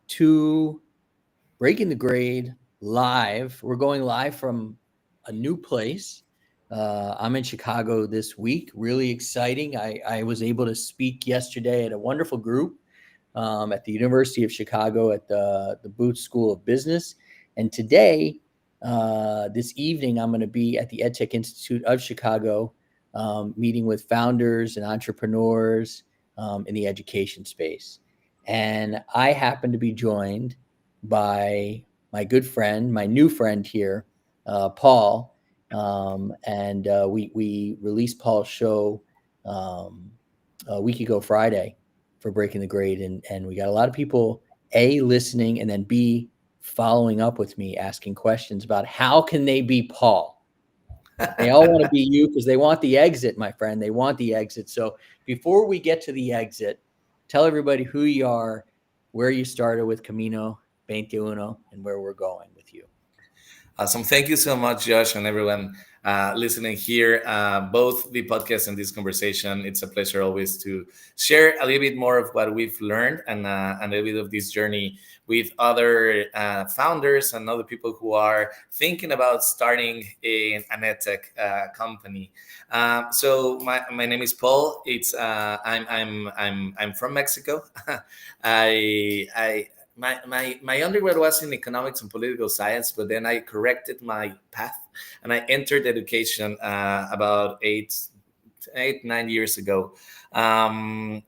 to Breaking the Grade live. We're going live from a new place. I'm in Chicago this week. Really exciting. I was able to speak yesterday at a wonderful group at the University of Chicago at the Booth School of Business. And today, this evening, I'm going to be at the EdTech Institute of Chicago, meeting with founders and entrepreneurs in the education space. And I happen to be joined by my good friend, my new friend here, Paul. We released Paul's show a week ago Friday for Breaking the Grade, and we got a lot of people listening, and then B, following up with me, asking questions about how can they be Paul. They all want to be you because they want the exit, my friend. They want the exit. So before we get to the exit, tell everybody who you are, where you started with Camino 21, and where we're going with you. Awesome. Thank you so much, Josh, and everyone listening here, both the podcast and this conversation. It's a pleasure always to share a little bit more of what we've learned and a little bit of this journey with other founders and other people who are thinking about starting an EdTech company. So my name is Paul. I'm from Mexico. My undergrad was in economics and political science, but then I corrected my path and I entered education about 9 years ago.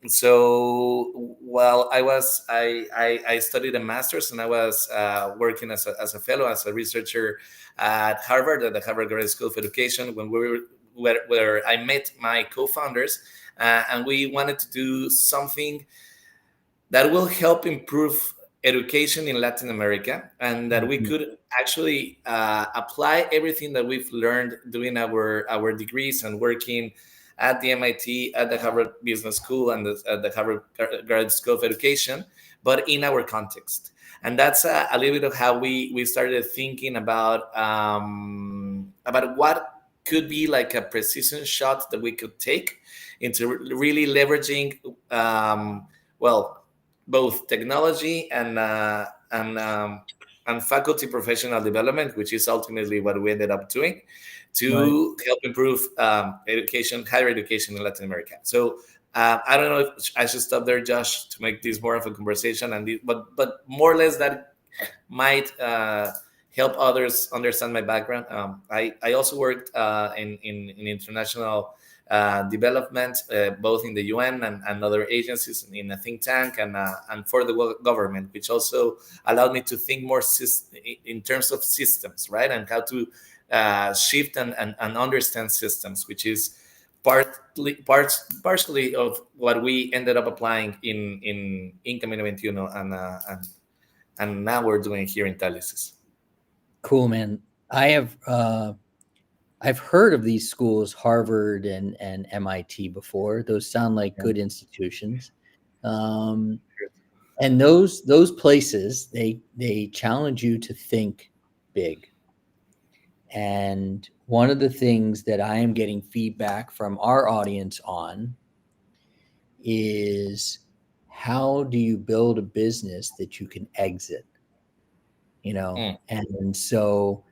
So while I studied a master's and I was working as a fellow, as a researcher at Harvard, at the Harvard Graduate School of Education, when where I met my co-founders, and we wanted to do something that will help improve education in Latin America, and that we could actually apply everything that we've learned doing our degrees and working at the MIT, at the Harvard Business School, and at the Harvard Graduate School of Education, but in our context. And that's a little bit of how we started thinking about what could be like a precision shot that we could take into really leveraging, both technology and faculty professional development, which is ultimately what we ended up doing to help improve higher education in Latin America. So I don't know if I should stop there, Josh, to make this more of a conversation, but more or less that might help others understand my background. I also worked in international development, both in the UN and other agencies, in a think tank and for the government, which also allowed me to think more in terms of systems, right? And how to shift and understand systems, which is partially of what we ended up applying in Camino 21 and now we're doing here in Talisis. Cool, man. I've heard of these schools, Harvard and MIT, before. Those sound like good institutions. And those places, they challenge you to think big. And one of the things that I am getting feedback from our audience on is, how do you build a business that you can exit? And so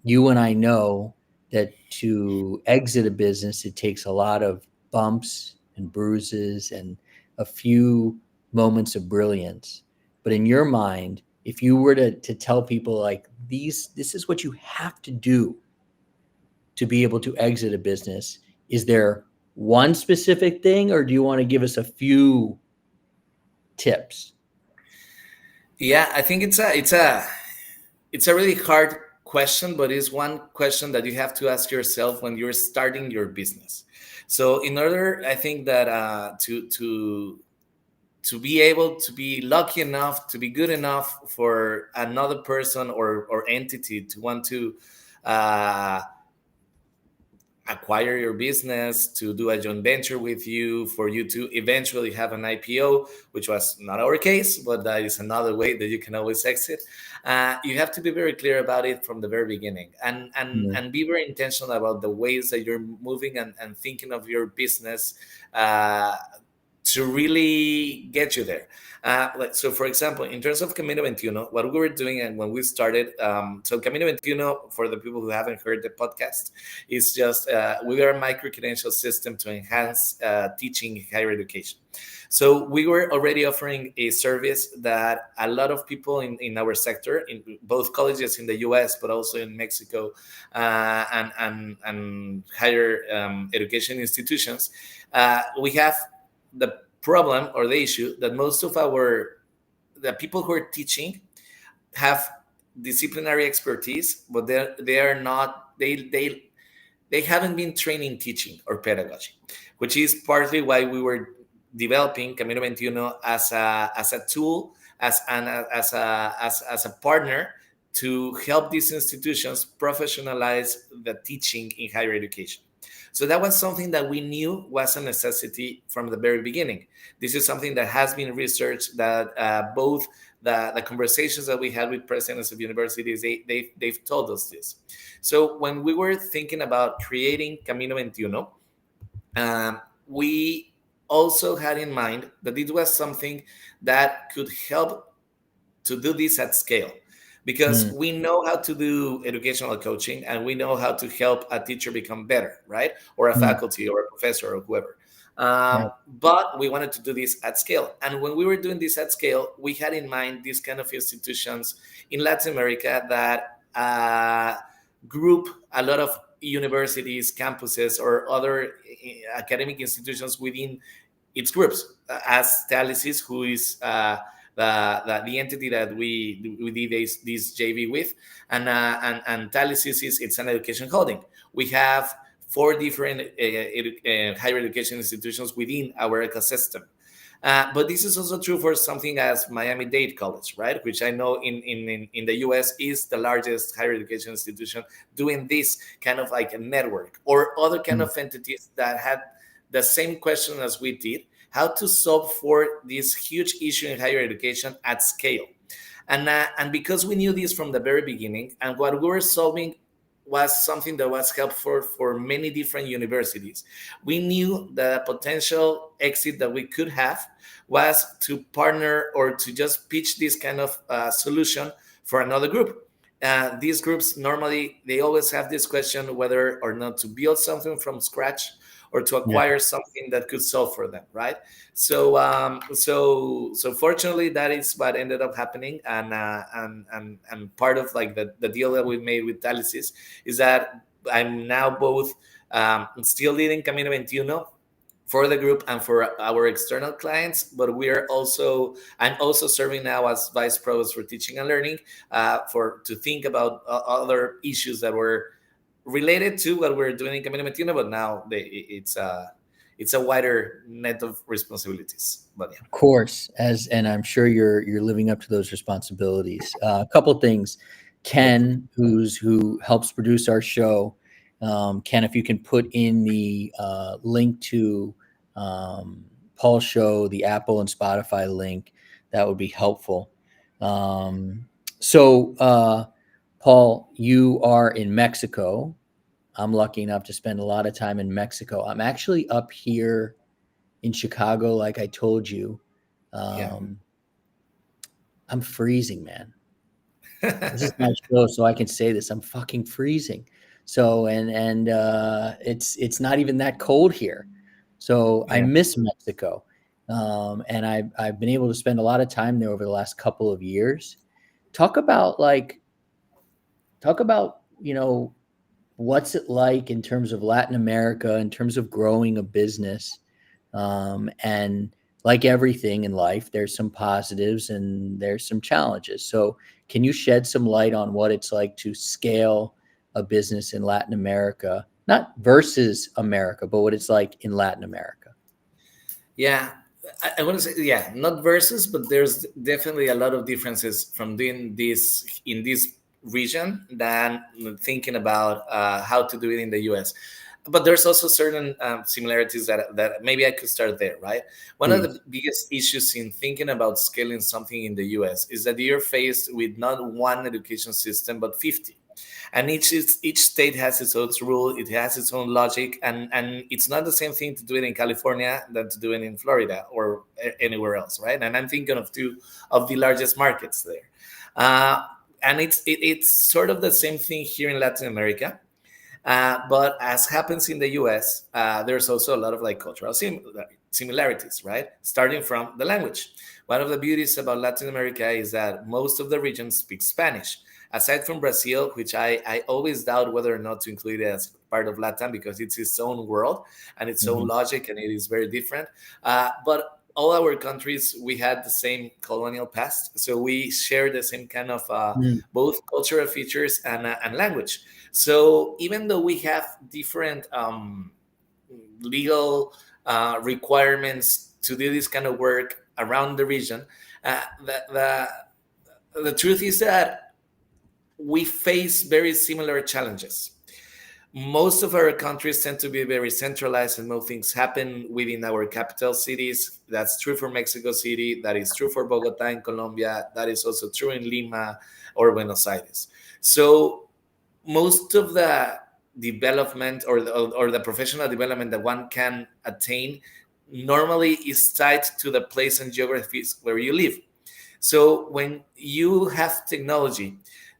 you and I know that to exit a business, it takes a lot of bumps and bruises and a few moments of brilliance. But in your mind, if you were to tell people like this is what you have to do to be able to exit a business, is there one specific thing, or do you want to give us a few tips? Yeah, I think it's a really hard question, but it's one question that you have to ask yourself when you're starting your business. So in order, I think that to be able to be lucky enough, to be good enough for another person or entity to want to acquire your business, to do a joint venture with you, for you to eventually have an IPO, which was not our case, but that is another way that you can always exit. You have to be very clear about it from the very beginning, and be very intentional about the ways that you're moving and thinking of your business to really get you there. So, for example, in terms of Camino 21, what we were doing and when we started, so Camino 21, for the people who haven't heard the podcast, is just we are a micro credential system to enhance teaching in higher education. So we were already offering a service that a lot of people in our sector, in both colleges in the US, but also in Mexico, and higher education institutions, we have the problem or the issue that most of the people who are teaching have disciplinary expertise, but they are not they haven't been trained in teaching or pedagogy, which is partly why we were developing Camino 21 as a tool, as a partner to help these institutions professionalize the teaching in higher education. So that was something that we knew was a necessity from the very beginning. This is something that has been researched, that both the conversations that we had with presidents of universities, they've told us this. So when we were thinking about creating Camino 21, we also had in mind that it was something that could help to do this at scale, because we know how to do educational coaching and we know how to help a teacher become better, right? Or a faculty or a professor or whoever. But we wanted to do this at scale. And when we were doing this at scale, we had in mind these kind of institutions in Latin America that group a lot of universities, campuses, or other academic institutions within its groups, as Talysis, who is the entity that we did this JV with, and Talysis it's an education holding. We have 4 different higher education institutions within our ecosystem. But this is also true for something as Miami-Dade College, right? Which I know in the US is the largest higher education institution doing this kind of like a network, or other kind of entities that had the same question as we did, how to solve for this huge issue in higher education at scale. And because we knew this from the very beginning, and what we were solving was something that was helpful for many different universities, we knew the potential exit that we could have was to partner or to just pitch this kind of solution for another group. These groups normally, they always have this question whether or not to build something from scratch or to acquire something that could solve for them, right? So fortunately, that is what ended up happening, and part of like the deal that we made with Talysis is that I'm now both still leading Camino 21 for the group and for our external clients, but I'm also serving now as vice provost for teaching and learning, to think about other issues that were related to what we're doing in Camino 21, but now it's a wider net of responsibilities. But yeah. Of course, and I'm sure you're living up to those responsibilities. A couple things. Ken, who helps produce our show, Ken, if you can put in the link to Paul's show, the Apple and Spotify link, that would be helpful. Paul, you are in Mexico. I'm lucky enough to spend a lot of time in Mexico. I'm actually up here in Chicago, like I told you. I'm freezing, man. This is my show, so I can say this. I'm fucking freezing. So and it's not even that cold here. So I miss Mexico. And I've been able to spend a lot of time there over the last couple of years. Talk about, what's it like in terms of Latin America, in terms of growing a business. And like everything in life, there's some positives and there's some challenges. So can you shed some light on what it's like to scale a business in Latin America, not versus America, but what it's like in Latin America? Yeah, I want to say, not versus, but there's definitely a lot of differences from doing this in this region than thinking about how to do it in the US. But there's also certain similarities that maybe I could start there, right? One of the biggest issues in thinking about scaling something in the US is that you're faced with not one education system, but 50, and each state has its own rule, it has its own logic, and it's not the same thing to do it in California than to do it in Florida or anywhere else, right? And I'm thinking of two of the largest markets there. And it's sort of the same thing here in Latin America. But as happens in the US, there's also a lot of like cultural similarities, right? Starting from the language. One of the beauties about Latin America is that most of the region speaks Spanish. Aside from Brazil, which I always doubt whether or not to include it as part of LATAM because it's its own world and its own logic and it is very different. But all our countries, we had the same colonial past. So we share the same kind of both cultural features and language. So even though we have different legal requirements to do this kind of work around the region, the truth is that we face very similar challenges. Most of our countries tend to be very centralized and most things happen within our capital cities. That's true for Mexico City. That is true for Bogota in Colombia. That is also true in Lima or Buenos Aires. So most of the development or the professional development that one can attain normally is tied to the place and geographies where you live. So when you have technology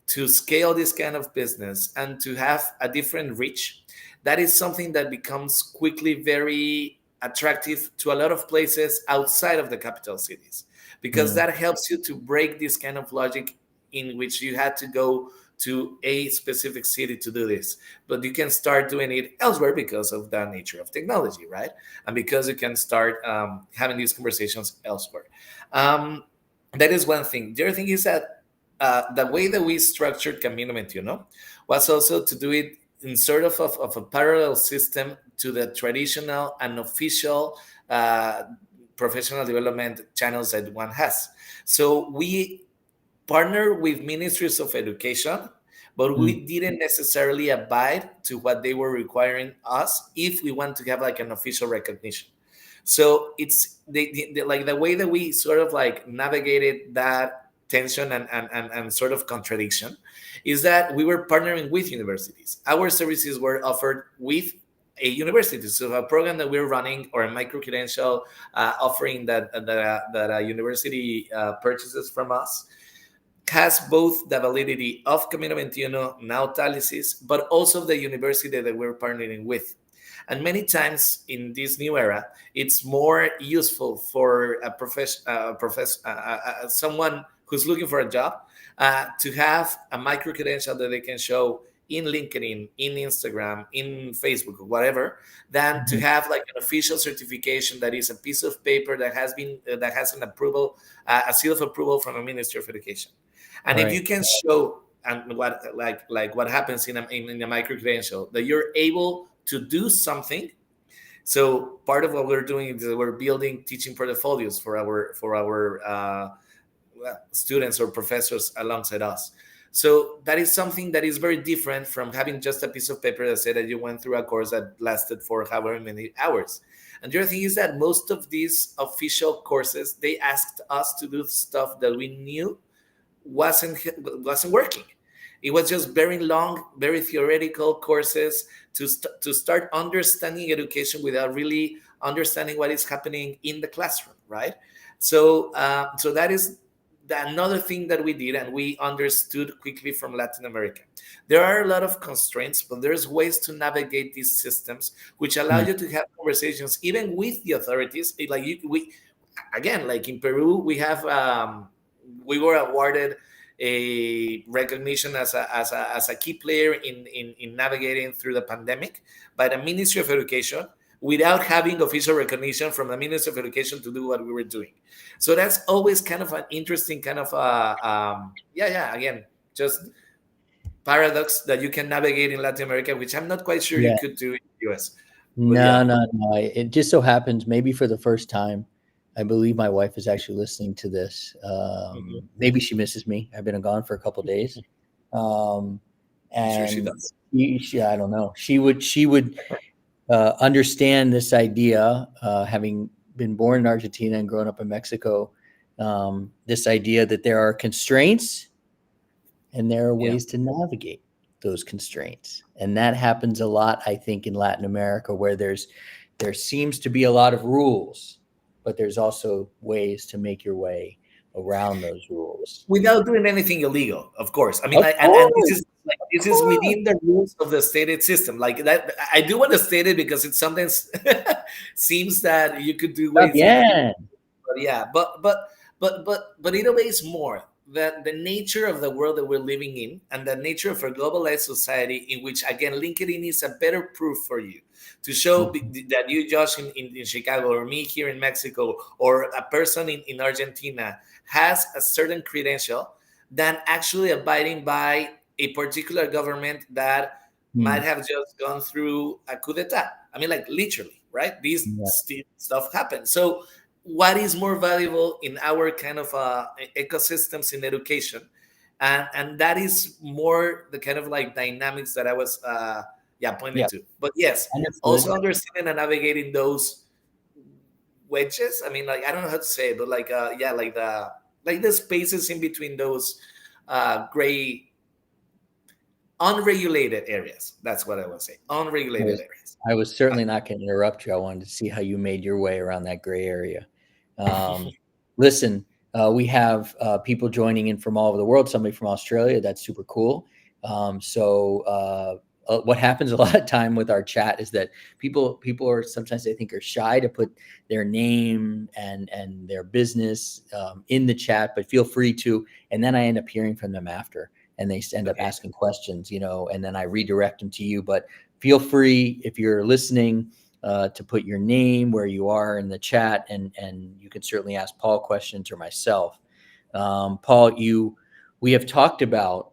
to scale this kind of business and to have a different reach, that is something that becomes quickly very attractive to a lot of places outside of the capital cities, because that helps you to break this kind of logic in which you had to go to a specific city to do this, but you can start doing it elsewhere because of the nature of technology, right? And because you can start having these conversations elsewhere. That is one thing. The other thing is that the way that we structured Camino 21 was also to do it in sort of a parallel system to the traditional and official professional development channels that one has. So we partner with ministries of education, but we didn't necessarily abide to what they were requiring us if we want to have like an official recognition. So it's like the way that we sort of like navigated that tension and sort of contradiction is that we were partnering with universities. Our services were offered with a university. So a program that we're running or a micro-credential offering that a university purchases from us has both the validity of Camino 21, now Talisis, but also the university that we're partnering with. And many times in this new era, it's more useful for someone who's looking for a job to have a micro credential that they can show in LinkedIn, in Instagram, in Facebook, or whatever, than to have like an official certification that is a piece of paper that has an approval, a seal of approval from a Ministry of Education. And if you can show and what happens in a micro credential that you're able to do something. So part of what we're doing is that we're building teaching portfolios for our students or professors alongside us. So that is something that is very different from having just a piece of paper that said that you went through a course that lasted for however many hours. And the other thing is that most of these official courses, they asked us to do stuff that we knew wasn't working. It was just very long, very theoretical courses to start understanding education without really understanding what is happening in the classroom, right? So that is another thing that we did, and we understood quickly from Latin America. There are a lot of constraints, but there's ways to navigate these systems, which allow you to have conversations even with the authorities. Like in Peru, we were awarded a recognition as a key player in navigating through the pandemic by the Ministry of Education without having official recognition from the Ministry of Education to do what we were doing. So that's always kind of an interesting kind of again, just paradox that you can navigate in Latin America, which I'm not quite sure you could do in the US. No. It just so happens, maybe for the first time, I believe my wife is actually listening to this. Maybe she misses me. I've been gone for a couple of days. And I'm sure she does. I don't know. She would understand this idea, having been born in Argentina and grown up in Mexico, this idea that there are constraints and there are ways to navigate. those constraints. And that happens a lot, I think, in Latin America, where there seems to be a lot of rules, but there's also ways to make your way around those rules. Without doing anything illegal, of course. I mean, Of like, and this course, is like, of this is course. within the rules of the stated system. Like that, I do want to state it because it sometimes seems that you could do Está way things. bien. But yeah, but in a way, it's more that the nature of the world that we're living in, and the nature of a globalized society, in which again LinkedIn is a better proof for you to show that you, Josh, in Chicago, or me here in Mexico, or a person in Argentina has a certain credential than actually abiding by a particular government that might Mm, have just gone through a coup d'etat. I mean, like, literally, right? These yeah, stuff happens. So what is more valuable in our kind of ecosystems in education, and that is more the kind of like dynamics that I was yeah, pointing yeah, to. But yes, understood. also understanding and navigating those wedges. I mean, like, I don't know how to say it, but like yeah, like the spaces in between those gray unregulated areas. That's what I would say, I unregulated was, areas. I was certainly not going to interrupt you. I wanted to see how you made your way around that gray area. Listen, we have people joining in from all over the world. Somebody from Australia. That's super cool. What happens a lot of time with our chat is that people are sometimes, I think, are shy to put their name and their business in the chat, but feel free to. And then I end up hearing from them after, and they end up Okay. asking questions, and then I redirect them to you. But feel free, if you're listening, to put your name, where you are in the chat, and you can certainly ask Paul questions or myself. Paul, we have talked about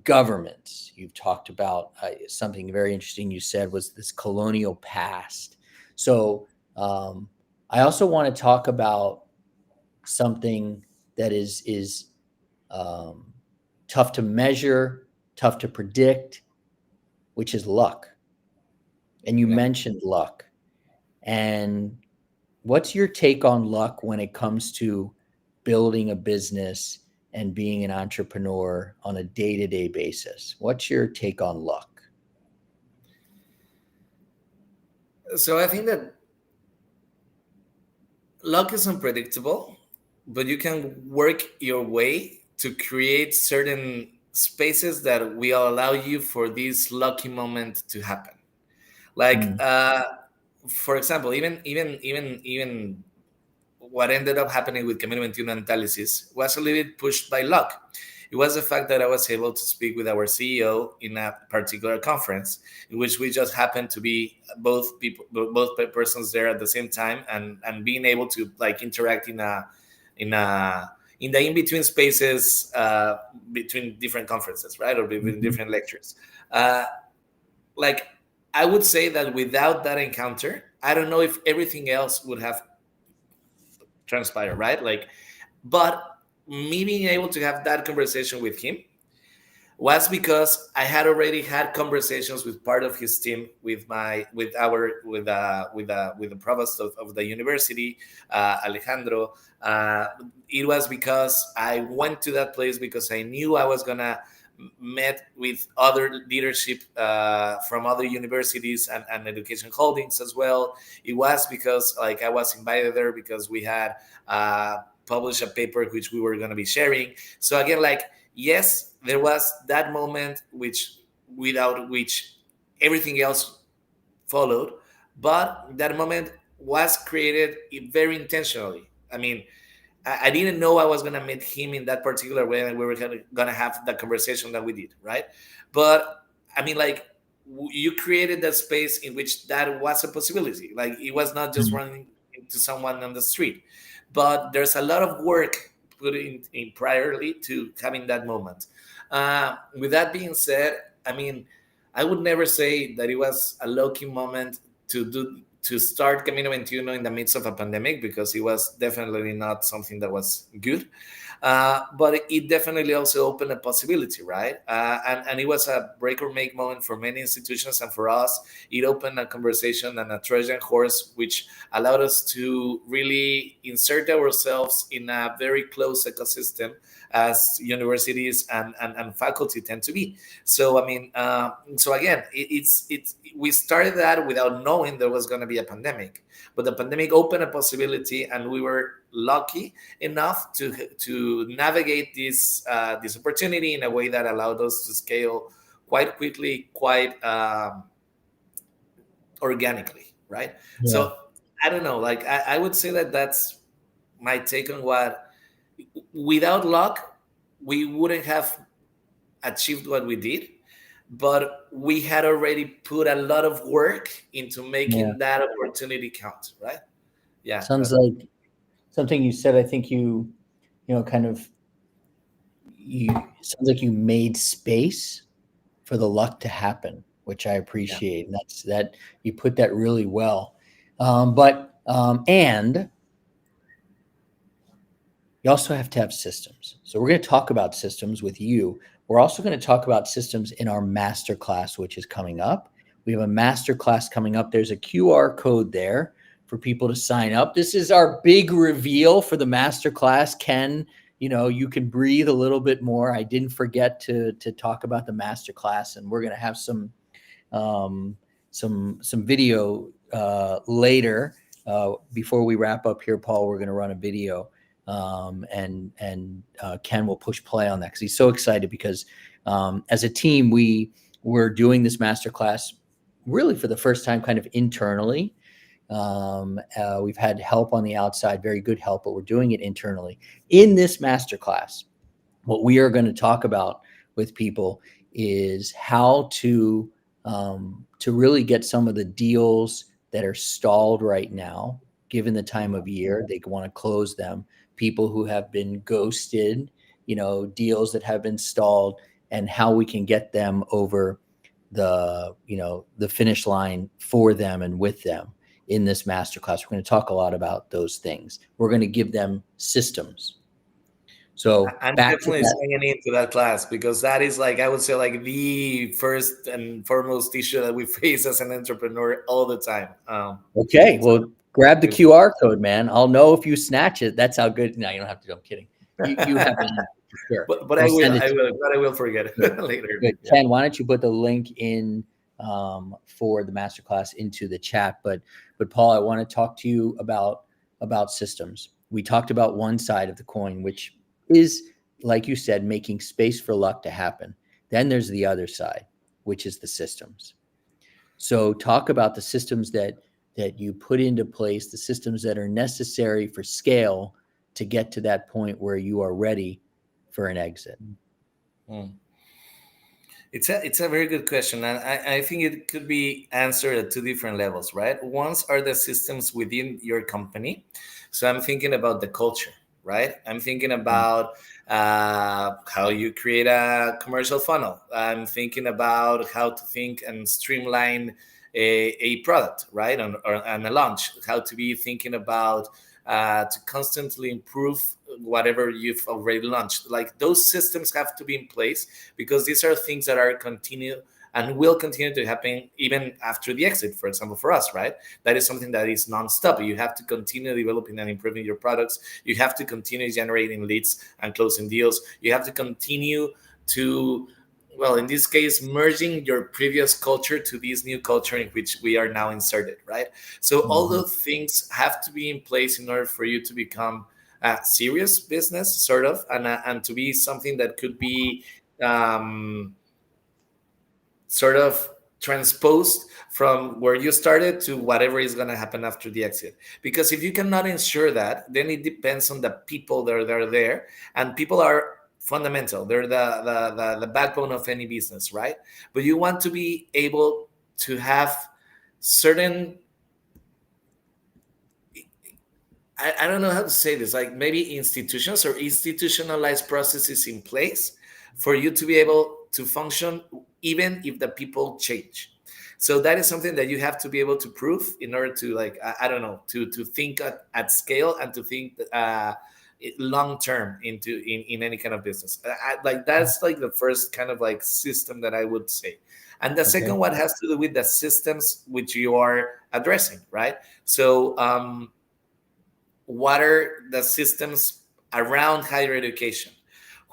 governments. You've talked about something very interesting you said was this colonial past. So I also want to talk about something that is tough to measure, tough to predict, which is luck. And you Yeah. mentioned luck. And what's your take on luck when it comes to building a business and being an entrepreneur on a day-to-day basis? What's your take on luck? So I think that luck is unpredictable, but you can work your way to create certain spaces that will allow you for this lucky moment to happen. Like, Mm, for example, even what ended up happening with Camino and Analysis was a little bit pushed by luck. It was the fact that I was able to speak with our CEO in a particular conference in which we just happened to be both persons there at the same time, and being able to like interact in a in the in between spaces between different conferences, right, or between mhm, different lectures. Uh, like, I would say that without that encounter, I don't know if everything else would have transpired, right? Like, but me being able to have that conversation with him was because I had already had conversations with part of his team, with the provost of the university, Alejandro. It was because I went to that place because I knew I was gonna met with other leadership from other universities and education holdings as well. It was because like I was invited there because we had published a paper which we were going to be sharing. So again, like, yes, there was that moment which without which everything else followed, but that moment was created very intentionally. I mean, I didn't know I was going to meet him in that particular way, and we were going to have the conversation that we did, right? But I mean, like, you created that space in which that was a possibility. Like, it was not just mhm, running into someone on the street, but there's a lot of work put in priorly to having that moment. With that being said, I mean, I would never say that it was a low-key moment to start Camino 21 in the midst of a pandemic, because it was definitely not something that was good. But it definitely also opened a possibility, right? And it was a break or make moment for many institutions, and for us, it opened a conversation and a Trojan horse, which allowed us to really insert ourselves in a very close ecosystem as universities and faculty tend to be. So I mean, so again, it's we started that without knowing there was going to be a pandemic, but the pandemic opened a possibility, and we were lucky enough to navigate this opportunity in a way that allowed us to scale quite quickly, quite organically, right? Yeah. So I don't know, like I would say that that's my take on what, without luck, we wouldn't have achieved what we did, but we had already put a lot of work into Yeah. making that opportunity count, right? Yeah, Sounds like something you said. I think kind of, you it sounds like you made space for the luck to happen, which I yeah. appreciate. And that you put that really well. And you also have to have systems. So we're going to talk about systems with you. We're also going to talk about systems in our master class, which is coming up. We have a master class coming up. There's a QR code there for people to sign up. This is our big reveal for the master class. Ken, you can breathe a little bit more. I didn't forget to talk about the master class, and we're going to have um, some video later. Before we wrap up here, Paul, we're going to run a video, and Ken will push play on that because he's so excited, because as a team we're doing this masterclass really for the first time, kind of internally. We've had help on the outside, very good help, but we're doing it internally. In this masterclass, what we are going to talk about with people is how to really get some of the deals that are stalled right now, given the time of year. They want to close them. People who have been ghosted, deals that have been stalled, and how we can get them over the finish line for them and with them in this masterclass. We're going to talk a lot about those things. We're going to give them systems. So I'm back to definitely that. signing into that class, because that is, like, I would say, like the first and foremost issue that we face as an entrepreneur all the time. Okay, So well, grab the good. QR code, man. I'll know if you snatch it. That's how good. No, you don't have to. I'm kidding. You have it for sure. but We'll I will, send it to you. but I will forget Good. later. Good. Yeah. Ken, why don't you put the link in for the masterclass into the chat? But Paul, I want to talk to you about systems. We talked about one side of the coin, which is, like you said, making space for luck to happen. Then there's the other side, which is the systems. So talk about the systems that you put into place, the systems that are necessary for scale to get to that point where you are ready for an exit. Mm. It's a very good question, and I think it could be answered at two different levels, right? Ones are the systems within your company. So I'm thinking about the culture, right? I'm thinking about how you create a commercial funnel. I'm thinking about how to think and streamline a product, right? On a launch, how to be thinking about to constantly improve whatever you've already launched. Like, those systems have to be in place, because these are things that are continue and will continue to happen even after the exit. For example, for us, right? That is something that is nonstop. You have to continue developing and improving your products. You have to continue generating leads and closing deals. You have to continue to, well, in this case, merging your previous culture to this new culture in which we are now inserted, right? So all Mhm. those things have to be in place in order for you to become a serious business, sort of, and to be something that could be um, sort of transposed from where you started to whatever is going to happen after the exit. Because if you cannot ensure that, then it depends on the people that are there, and people are fundamental. They're the backbone of any business, right? But you want to be able to have certain, I don't know how to say this, like maybe institutions or institutionalized processes in place for you to be able to function even if the people change. So that is something that you have to be able to prove in order to, like, I don't know, to think at scale, and to think long term in any kind of business. Like that's like the first kind of like system that I would say. And the Okay. second one has to do with the systems which you are addressing, right? So what are the systems around higher education?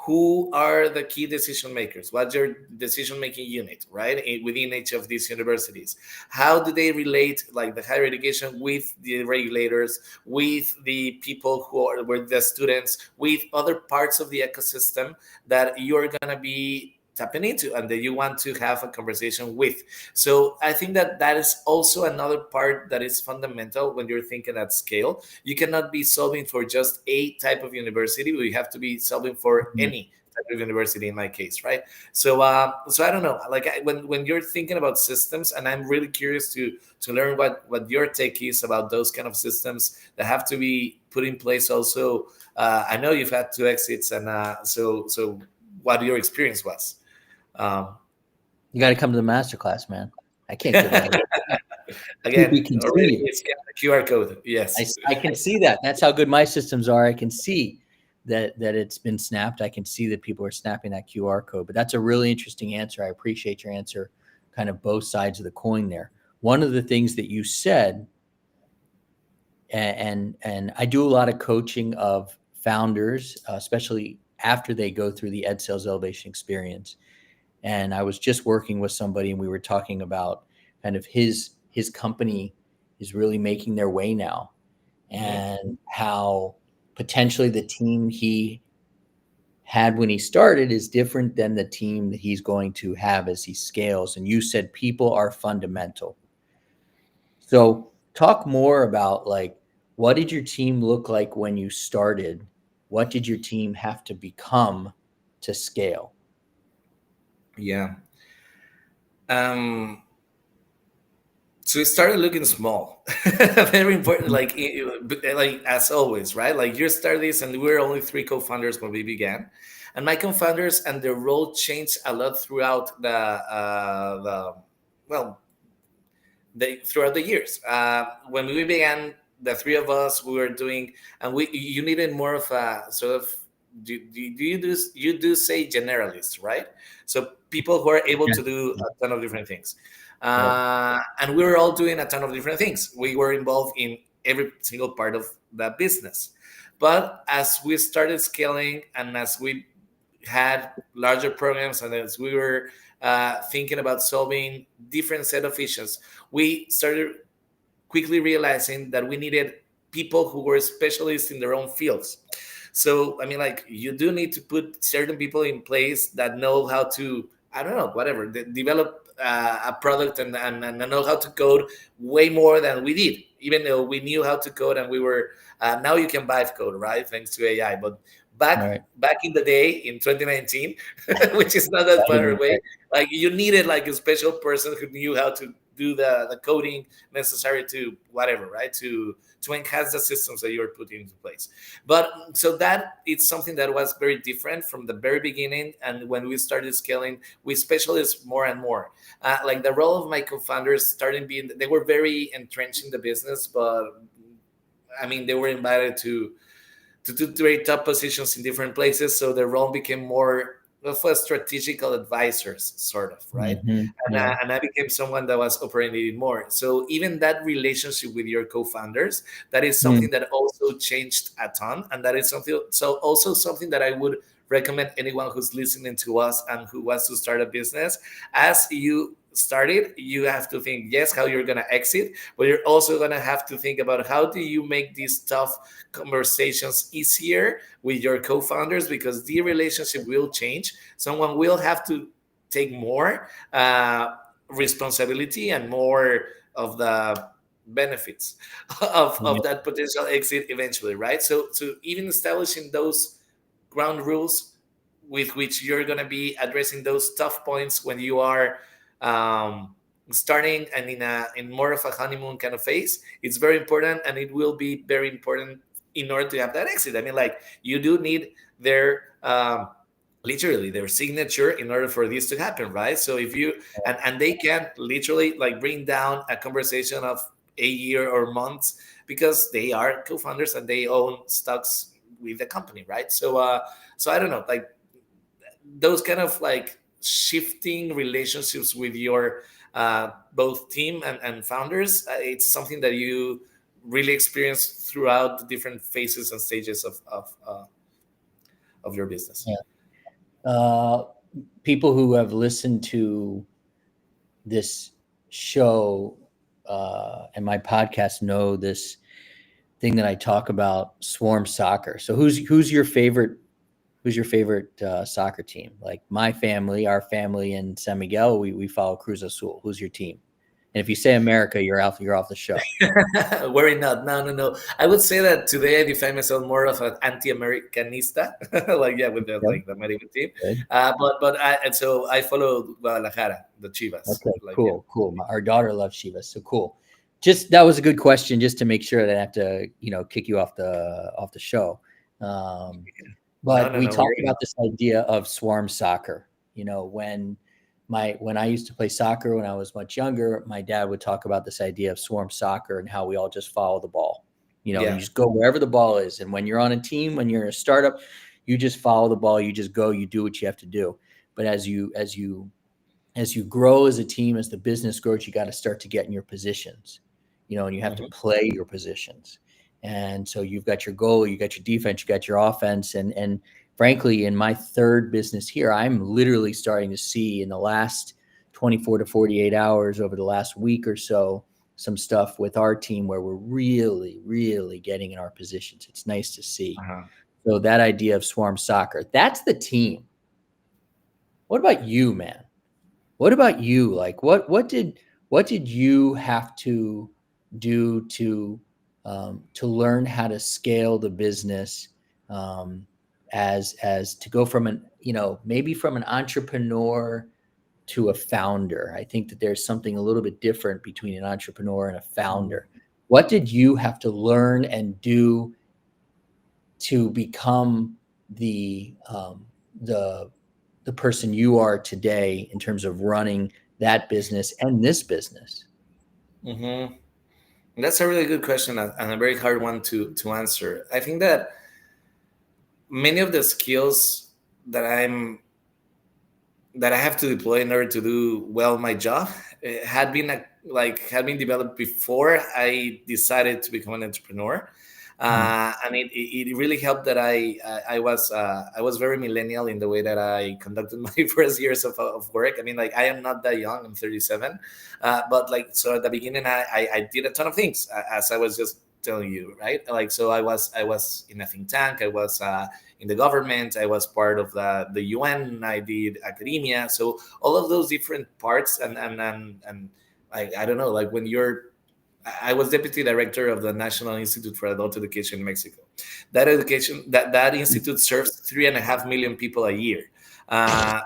Who are the key decision makers? What's your decision making unit, right, within each of these universities? How do they relate, like the higher education, with the regulators, with the people who are with the students, with other parts of the ecosystem that you're going to be tapping into and that you want to have a conversation with? So I think that that is also another part that is fundamental when you're thinking at scale. You cannot be solving for just a type of university. We have to be solving for Mhm. any type of university in my case, right? So so I don't know, like when you're thinking about systems, and I'm really curious to learn what your take is about those kind of systems that have to be put in place also. I know you've had two exits, and so what your experience was. um, You got to come to the masterclass, man. I can't give out. To Again, be already conceived. it's got the QR code. I, Yes. I can see that. That's how good my systems are. I can see that it's been snapped. I can see that people are snapping that QR code. But that's a really interesting answer. I appreciate your answer, kind of both sides of the coin there. One of the things that you said, and I do a lot of coaching of founders, especially after they go through the Ed Sales Elevation experience. And I was just working with somebody, and we were talking about kind of his company is really making their way now, Mhm. and how potentially the team he had when he started is different than the team that he's going to have as he scales. And you said people are fundamental. So talk more about, like, what did your team look like when you started? What did your team have to become to scale? Yeah. Um, so it started looking small. Very important, Mhm. like as always, right? Like you started this, and we were only three co-founders when we began, and my co-founders and their role changed a lot throughout the well throughout the years. When we began, the three of us, we were doing, and we you needed more of a sort of, you do say generalists, right? So people who are able Yeah. to do a ton of different things, Yep. and we were all doing a ton of different things. We were involved in every single part of that business. But as we started scaling, and as we had larger programs, and as we were thinking about solving different set of issues, we started quickly realizing that we needed people who were specialists in their own fields. So I mean, like, you do need to put certain people in place that know how to, I don't know, whatever, develop a product, and know how to code way more than we did, even though we knew how to code, and we were now you can buy code, right, thanks to AI. But Right. back in the day in 2019, which is not that That far is away, right. like you needed like a special person who knew how to do the coding necessary to whatever, right, to enhance the systems that you're putting into place. But so that it's something that was very different from the very beginning. And when we started scaling, we specialized more and more. Like the role of my co-founders starting being, they were very entrenched in the business, but I mean, they were invited to do very top positions in different places. So the role became more of a strategical advisors, sort of, right? Yeah. And I became someone that was operating more. So even that relationship with your co-founders, that is Mm. something that also changed a ton, and that is something. So also something that I would recommend anyone who's listening to us and who wants to start a business. As you started, you have to think, yes, how you're going to exit, but you're also going to have to think about how do you make these tough conversations easier with your co-founders, because the relationship will change. Someone will have to take more responsibility and more of the benefits Yeah. of that potential exit eventually, right? So even establishing those ground rules with which you're going to be addressing those tough points when you are um, starting and in more of a honeymoon kind of phase, it's very important, and it will be very important in order to have that exit. I mean, like, you do need their literally their signature in order for this to happen, right? So if you and they can literally like bring down a conversation of a year or months, because they are co-founders and they own stocks with the company, right? So I don't know, like those kind of like shifting relationships with your both team and founders, it's something that you really experience throughout the different phases and stages of your business. Yeah. People who have listened to this show and my podcast know this thing that I talk about, swarm soccer. So who's your favorite soccer team? Like my family, our family in San Miguel, we follow Cruz Azul. Who's your team? And if you say America, you're off the show. Worry not. No. I would say that today I define myself more of an anti-Americanista, like yeah, with the Okay, like the American team. good. And so I follow Guadalajara, the Chivas. Okay, Like yeah. cool. Our daughter loves Chivas, so cool. Just that was a good question, just to make sure that I have to, kick you off the show. Um, but we No, talked worry about not. this idea of swarm soccer. When I used to play soccer when I was much younger, my dad would talk about this idea of swarm soccer and how we all just follow the ball. You Yeah. just go wherever the ball is. And when you're on a team, when you're in a startup, you just follow the ball. You just go. You do what you have to do. But as you grow as a team, as the business grows, you got to start to get in your positions, and you have to Mhm. play your positions. And so you've got your goal, you got your defense, you got your offense. And frankly, in my third business here, I'm literally starting to see in the last 24 to 48 hours over the last week or so, some stuff with our team where we're really, really getting in our positions. It's nice to see. Uh-huh. So that idea of swarm soccer, that's the team. What about you, man? What about you? Like, what did you have to do to learn how to scale the business, as to go from maybe from an entrepreneur to a founder? I think that there's something a little bit different between an entrepreneur and a Mhm. founder. What did you have to learn and do to become the the person you are today in terms of running that business and this business? Mhm. That's a really good question and a very hard one to answer. I think that many of the skills that I have to deploy in order to do well my job had been developed before I decided to become an entrepreneur. Mm. And it really helped that I was very millennial in the way that I conducted my first years of work. I mean, like I am not that young. I'm 37, but like so at the beginning I did a ton of things as I was just telling you, right? Like so I was in a think tank. I was in the government. I was part of the UN. I did academia. So all of those different parts and I don't know, like when you're I was deputy director of the National Institute for Adult Education in Mexico. That institute serves 3.5 million people a year.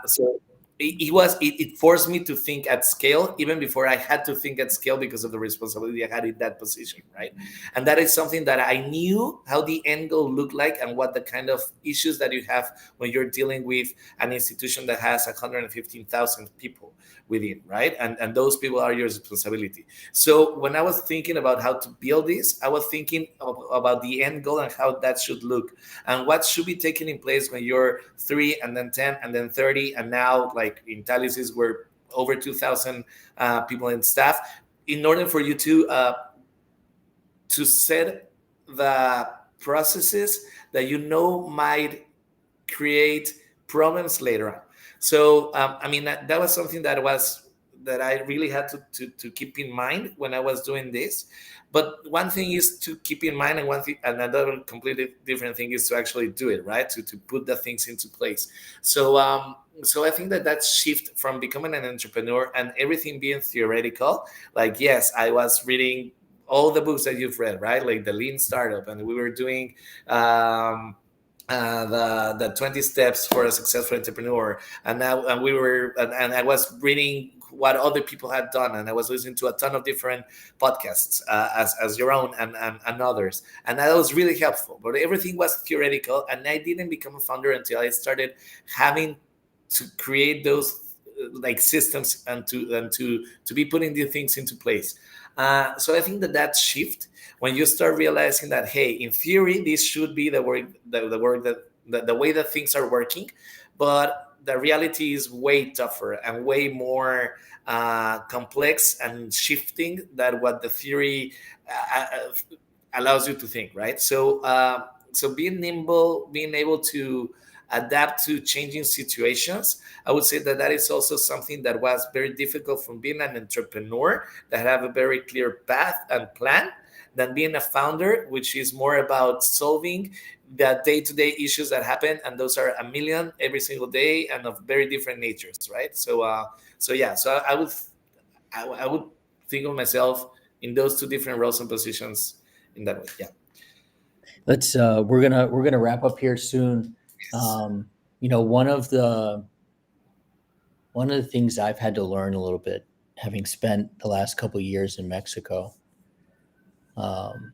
So it forced me to think at scale even before I had to think at scale because of the responsibility I had in that position, right? And that is something that I knew how the end goal looked like and what the kind of issues that you have when you're dealing with an institution that has 115,000 people within, right? And those people are your responsibility. So when I was thinking about how to build this, I was thinking about the end goal and how that should look and what should be taken in place when you're 3 and then 10 and then 30 and now like in Talisis we're over 2,000 people in staff in order for you to set the processes that you know might create problems later on. So I mean that was something that I really had to keep in mind when I was doing this. But one thing is to keep in mind, and one thing, another completely different thing is to actually do it, right? To put the things into place. So I think that shift from becoming an entrepreneur and everything being theoretical, like yes, I was reading all the books that you've read, right? Like the Lean Startup, and we were doing the 20 steps for a successful entrepreneur, and I was reading what other people had done, and I was listening to a ton of different podcasts as your own and others, and that was really helpful. But everything was theoretical, and I didn't become a founder until I started having to create those like systems and to be putting the things into place. So I think that shift, when you start realizing that, hey, in theory this should be the work, the work that the way that things are working, but the reality is way tougher and way more complex and shifting than what the theory allows you to think, right? So being nimble, being able to adapt to changing situations, I would say that is also something that was very difficult from being an entrepreneur that have a very clear path and plan, than being a founder, which is more about solving the day-to-day issues that happen, and those are a million every single day and of very different natures, right? So I would think of myself in those two different roles and positions in that way. Yeah. Let's we're gonna wrap up here soon. Yes. You know, one of the things I've had to learn a little bit, having spent the last couple of years in Mexico, um,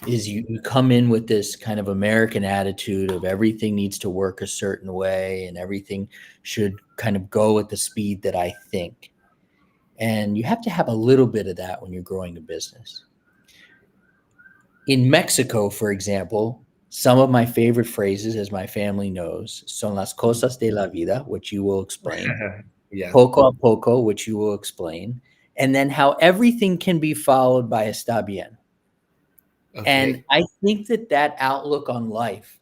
is you come in with this kind of American attitude of everything needs to work a certain way and everything should kind of go at the speed that I think. And you have to have a little bit of that when you're growing a business. In Mexico, for example, some of my favorite phrases, as my family knows, son las cosas de la vida, which you will explain, Yeah. poco a poco, which you will explain, and then how everything can be followed by está bien. And Okay. I think that outlook on life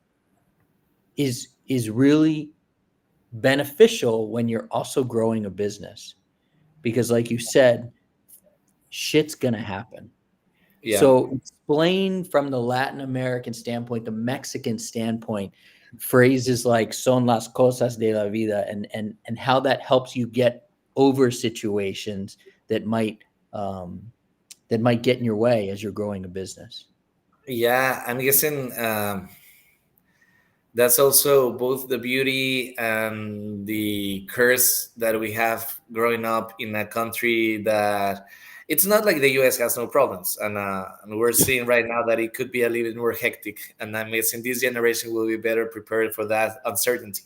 is really beneficial when you're also growing a business, because like you said, shit's going to happen. Yeah. So explain from the Latin American standpoint, the Mexican standpoint, phrases like son las cosas de la vida, and how that helps you get over situations that might um, get in your way as you're growing a business. Yeah. I'm guessing that's also both the beauty and the curse that we have growing up in a country that it's not like the US has no problems. And we're seeing right now that it could be a little bit more hectic. And I'm guessing this generation will be better prepared for that uncertainty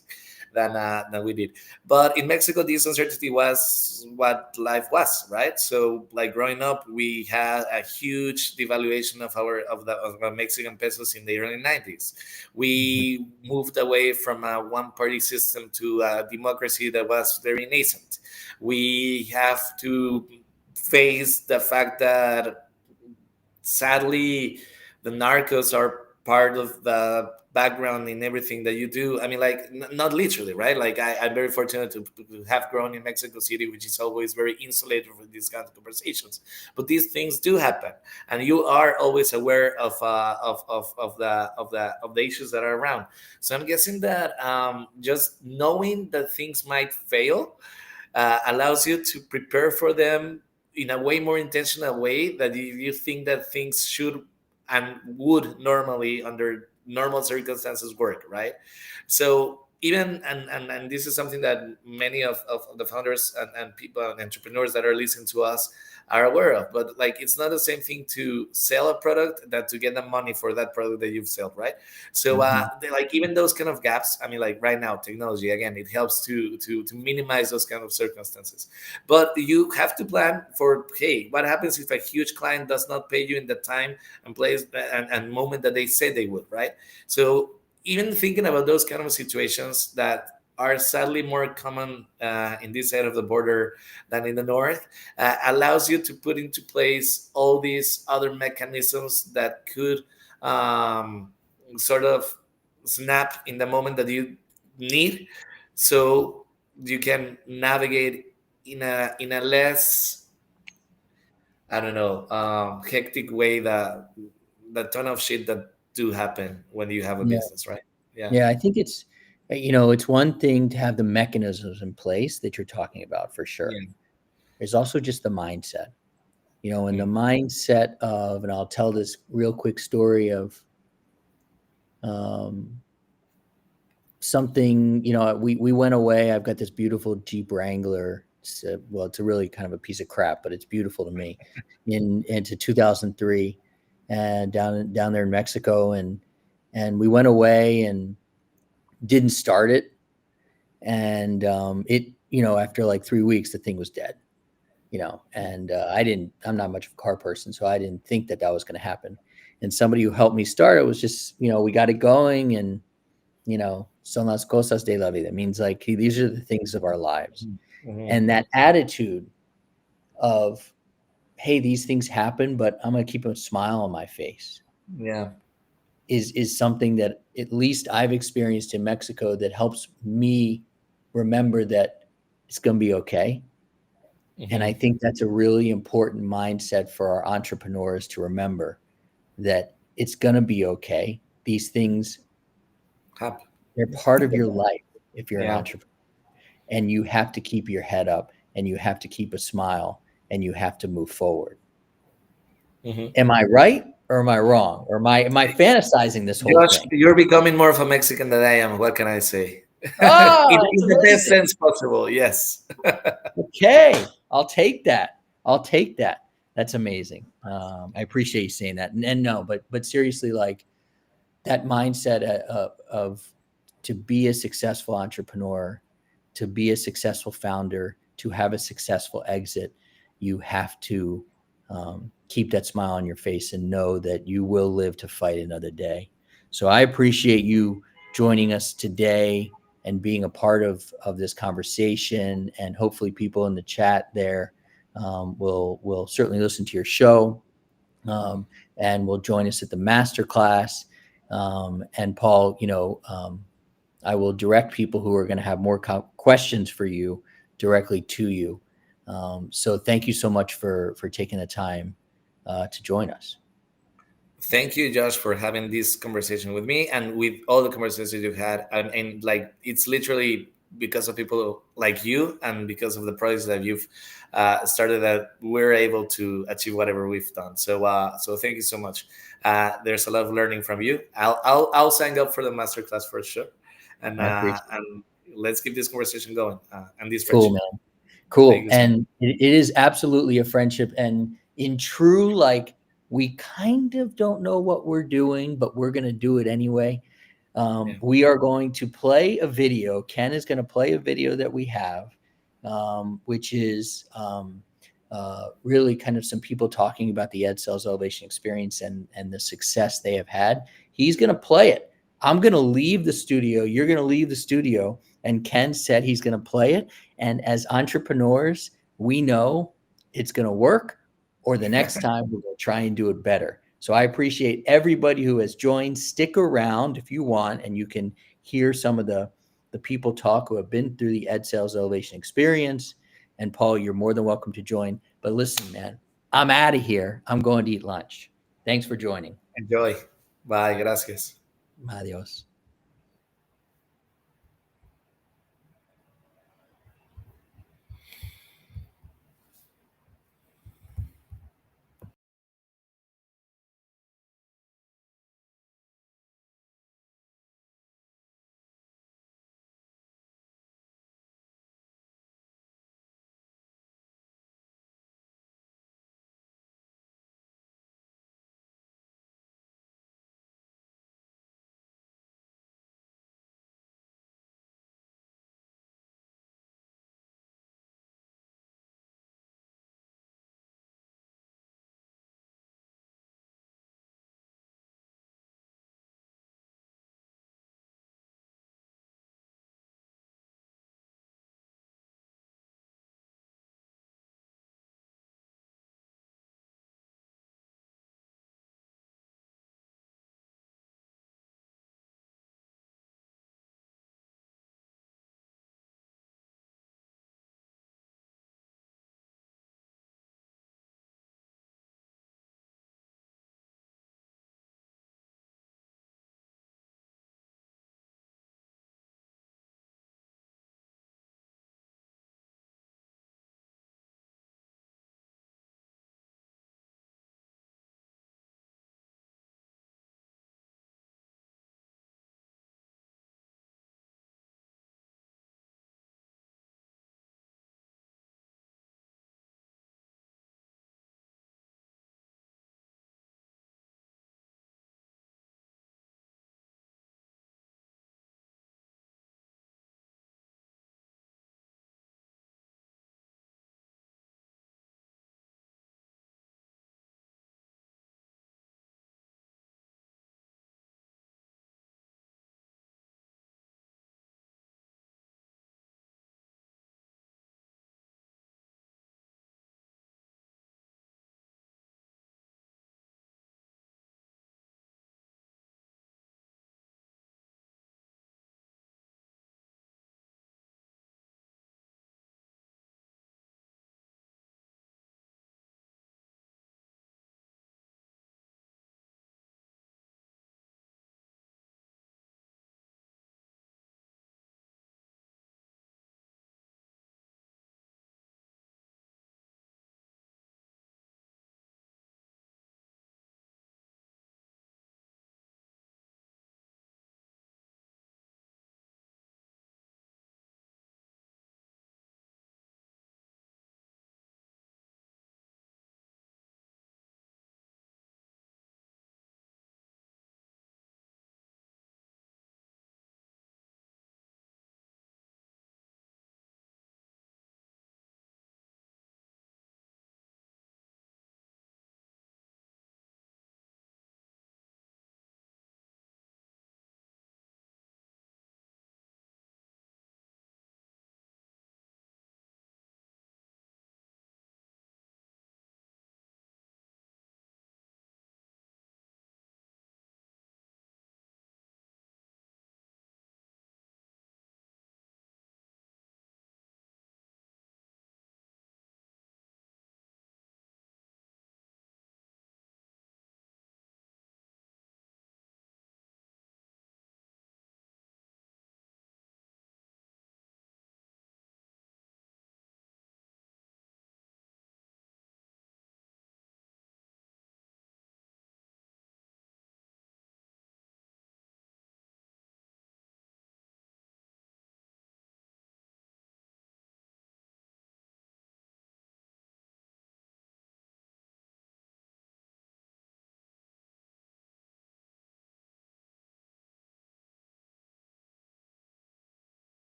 than we did. But in Mexico, this uncertainty was what life was, right? So, like growing up, we had a huge devaluation of the Mexican pesos in the early 90s. Mhm. We moved away from a one-party system to a democracy that was very nascent. We have to face the fact that sadly the narcos are part of the background in everything that you do. I mean, like not literally, right? Like I'm very fortunate to have grown in Mexico City, which is always very insulated from these kinds of conversations, but these things do happen, and you are always aware of the issues that are around. So I'm guessing that just knowing that things might fail allows you to prepare for them in a way more intentional way that you think that things should and would normally under normal circumstances work, right? So even and this is something that many of the founders and people and entrepreneurs that are listening to us are aware of, but like it's not the same thing to sell a product that to get the money for that product that you've sold, right? So Mhm. like even those kind of gaps, I mean, like right now technology again, it helps to minimize those kind of circumstances, but you have to plan for, hey, what happens if a huge client does not pay you in the time and place and moment that they said they would, right? So even thinking about those kind of situations that are sadly more common in this side of the border than in the north, allows you to put into place all these other mechanisms that could um, sort of snap in the moment that you need, so you can navigate in a less, I don't know, hectic way, that the ton of shit that do happen when you have a Yeah. business, right? Yeah. Yeah, I think it's, it's one thing to have the mechanisms in place that you're talking about for sure. Yeah. There's also just the mindset, and the Mm. mindset of, and I'll tell this real quick story of um, something, we went away. I've got this beautiful Jeep Wrangler. It's a really kind of a piece of crap, but it's beautiful to me. Into 2003, and down there in Mexico, and we went away and didn't start it, and after like 3 weeks, the thing was dead, and I'm not much of a car person, so I didn't think that was going to happen. And somebody who helped me start it was just, we got it going, and, son las cosas de la vida. It means like, these are the things of our lives. Mm-hmm. And that attitude of, hey, these things happen, but I'm going to keep a smile on my face. Yeah. Is something that at least I've experienced in Mexico that helps me remember that it's going to be okay. Mm-hmm. And I think that's a really important mindset for our entrepreneurs to remember, that it's going to be okay. These things happen. They're part of your life if you're an Yeah. entrepreneur. And you have to keep your head up, and you have to keep a smile, and you have to move forward. Mm-hmm. Am I right or am I wrong? Or am I fantasizing this whole Josh, thing? You're becoming more of a Mexican than I am. What can I say? Oh, in the best sense possible. Yes. Okay. I'll take that. That's amazing. I appreciate you saying that. And no, but seriously, like that mindset of to be a successful entrepreneur, to be a successful founder, to have a successful exit, you have to keep that smile on your face and know that you will live to fight another day. So I appreciate you joining us today and being a part of this conversation. And hopefully people in the chat there will certainly listen to your show and will join us at the masterclass. And Paul, I will direct people who are going to have more questions for you directly to you. So thank you so much for taking the time to join us. Thank you, Josh, for having this conversation with me and with all the conversations you've had. And like, it's literally because of people like you and because of the projects that you've started that we're able to achieve whatever we've done. So thank you so much. There's a lot of learning from you. I'll sign up for the masterclass for sure. And let's keep this conversation going and this friendship. Cool, man. Cool. And it is absolutely a friendship. And in true, like, we kind of don't know what we're doing, but we're going to do it anyway. We are going to play a video. Ken is going to play a video that we have, which is really kind of some people talking about the EdSales Elevation Experience and the success they have had. He's going to play it. I'm going to leave the studio. You're going to leave the studio. And Ken said he's going to play it. And as entrepreneurs, we know it's going to work, or the next time we're going to try and do it better. So I appreciate everybody who has joined. Stick around if you want, and you can hear some of the people talk who have been through the EdSales Elevation Experience. And Paul, you're more than welcome to join. But listen, man, I'm out of here. I'm going to eat lunch. Thanks for joining. Enjoy. Bye. Gracias. Adios.